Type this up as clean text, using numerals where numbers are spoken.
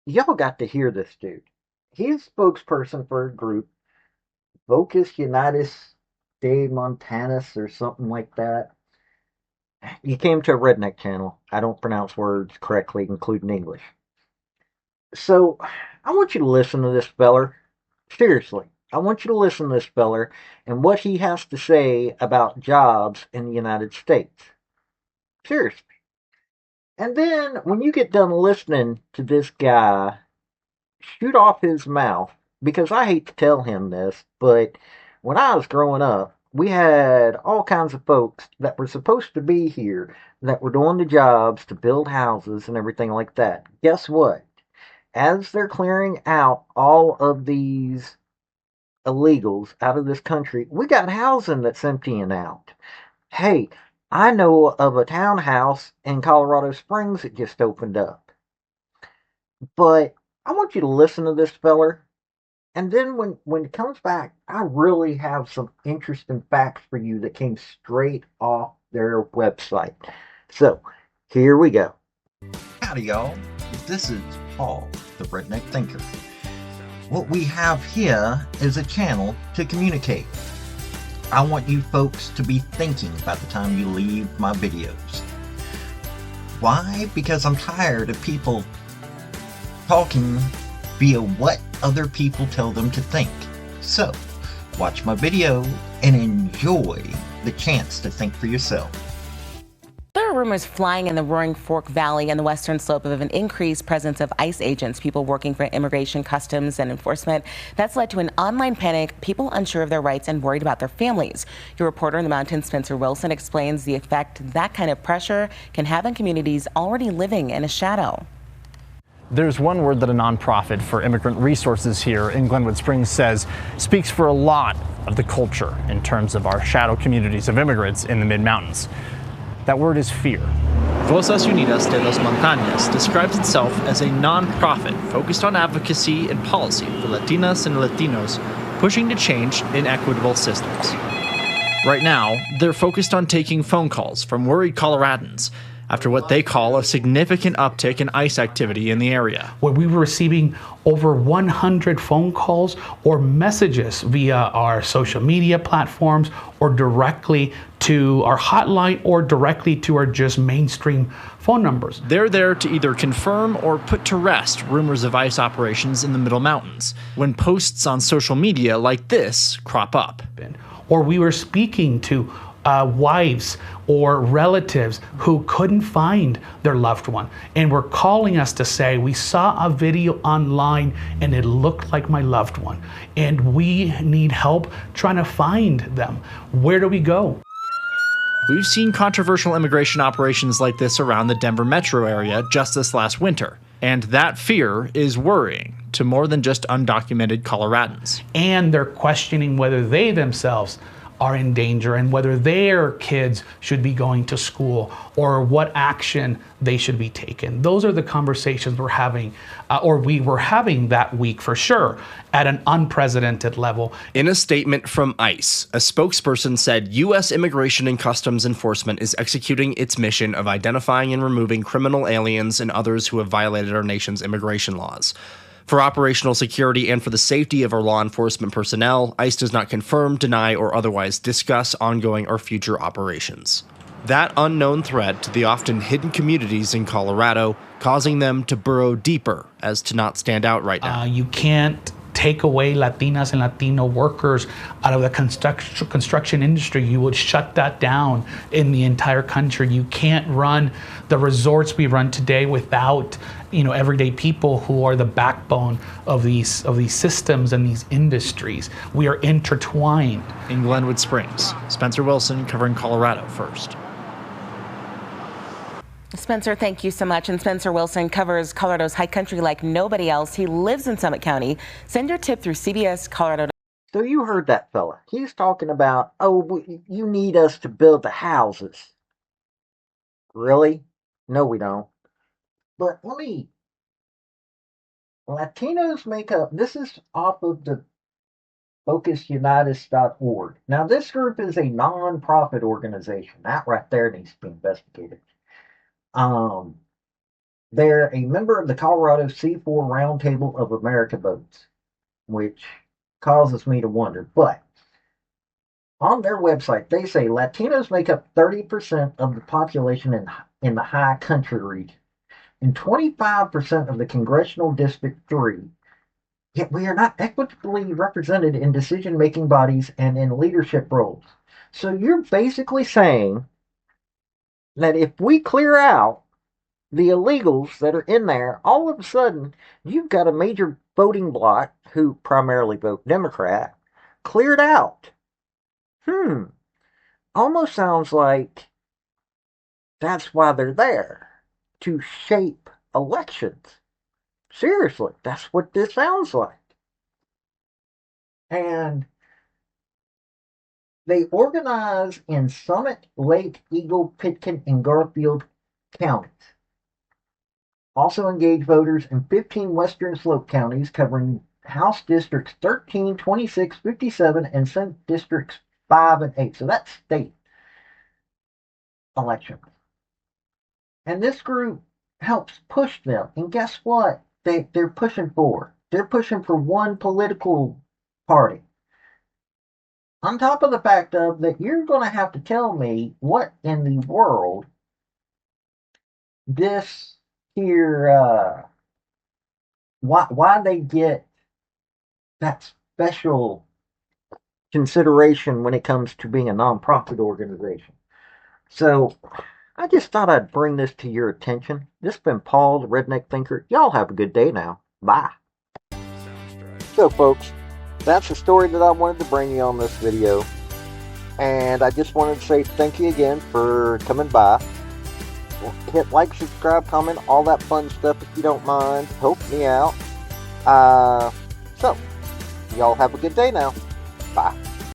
y'all got to hear this dude. He's spokesperson for a group, Voces Unidas de Montanas or something like that. You came to a redneck channel. I don't pronounce words correctly, including English. So I want you to listen to this feller. Seriously. I want you to listen to this feller and what he has to say about jobs in the United States. Seriously. And then when you get done listening to this guy shoot off his mouth, because I hate to tell him this, but when I was growing up, we had all kinds of folks that were supposed to be here that were doing the jobs to build houses and everything like that. Guess what? As they're clearing out all of these illegals out of this country, we got housing that's emptying out. Hey, I know of a townhouse in Colorado Springs that just opened up. But I want you to listen to this feller. And then when it comes back, I really have some interesting facts for you that came straight off their website. So here we go. Howdy, y'all. This is Paul, the Redneck Thinker. What we have here is a channel to communicate. I want you folks to be thinking by the time you leave my videos. Why? Because I'm tired of people talking via what other people tell them to think. So, watch my video and enjoy the chance to think for yourself. There are rumors flying in the Roaring Fork Valley and the western slope of an increased presence of ICE agents, people working for immigration, customs, and enforcement. That's led to an online panic, people unsure of their rights and worried about their families. Your reporter in the mountains, Spencer Wilson, explains the effect that kind of pressure can have on communities already living in a shadow. There's one word that a nonprofit for immigrant resources here in Glenwood Springs says speaks for a lot of the culture in terms of our shadow communities of immigrants in the mid-mountains. That word is fear. Voces Unidas de los Montañas describes itself as a non-profit focused on advocacy and policy for Latinas and Latinos pushing to change inequitable systems. Right now, they're focused on taking phone calls from worried Coloradans after what they call a significant uptick in ICE activity in the area. Where we were receiving over 100 phone calls or messages via our social media platforms or directly to our hotline or directly to our just mainstream phone numbers. They're there to either confirm or put to rest rumors of ICE operations in the Middle Mountains when posts on social media like this crop up. Or we were speaking to wives or relatives who couldn't find their loved one and were calling us to say, we saw a video online and it looked like my loved one and we need help trying to find them. Where do we go? We've seen controversial immigration operations like this around the Denver metro area just this last winter, and that fear is worrying to more than just undocumented Coloradans. And they're questioning whether they themselves are in danger and whether their kids should be going to school or what action they should be taken. Those are the conversations we're having, or we were having that week for sure, at an unprecedented level. In a statement from ICE, a spokesperson said U.S. Immigration and Customs Enforcement is executing its mission of identifying and removing criminal aliens and others who have violated our nation's immigration laws. For operational security and for the safety of our law enforcement personnel, ICE does not confirm, deny, or otherwise discuss ongoing or future operations. That unknown threat to the often hidden communities in Colorado, causing them to burrow deeper as to not stand out right now. You can't take away Latinas and Latino workers out of the construction industry. You would shut that down in the entire country. You can't run the resorts we run today without, everyday people who are the backbone of these systems and these industries. We are intertwined. In Glenwood Springs, Spencer Wilson covering Colorado First. Spencer, thank you so much. And Spencer Wilson covers Colorado's high country like nobody else. He lives in Summit County. Send your tip through CBS Colorado. So you heard that fella. He's talking about, you need us to build the houses. Really? No, we don't. But Latinos make up, this is off of the FocusUnitas.org. Now, this group is a non-profit organization. That right there needs to be investigated. They're a member of the Colorado C4 Roundtable of America votes, which causes me to wonder. But on their website, they say Latinos make up 30% of the population in the high country region and 25% of the congressional District 3. Yet we are not equitably represented in decision-making bodies and in leadership roles. So you're basically saying that if we clear out the illegals that are in there, all of a sudden you've got a major voting bloc who primarily vote Democrat cleared out. Almost sounds like that's why they're there, to shape elections. Seriously, that's what this sounds like. And they organize in Summit, Lake, Eagle, Pitkin, and Garfield counties. Also engage voters in 15 Western Slope counties, covering House Districts 13, 26, 57, and Senate Districts 5 and 8. So that's state elections. And this group helps push them. And guess what? They're pushing for? They're pushing for one political party. On top of the fact of that you're going to have to tell me what in the world this here, why they get that special consideration when it comes to being a nonprofit organization. So I just thought I'd bring this to your attention. This has been Paul, the Redneck Thinker. Y'all have a good day now. Bye. So folks, that's the story that I wanted to bring you on this video. And I just wanted to say thank you again for coming by. Hit like, subscribe, comment, all that fun stuff if you don't mind. Help me out. So, y'all have a good day now. Bye.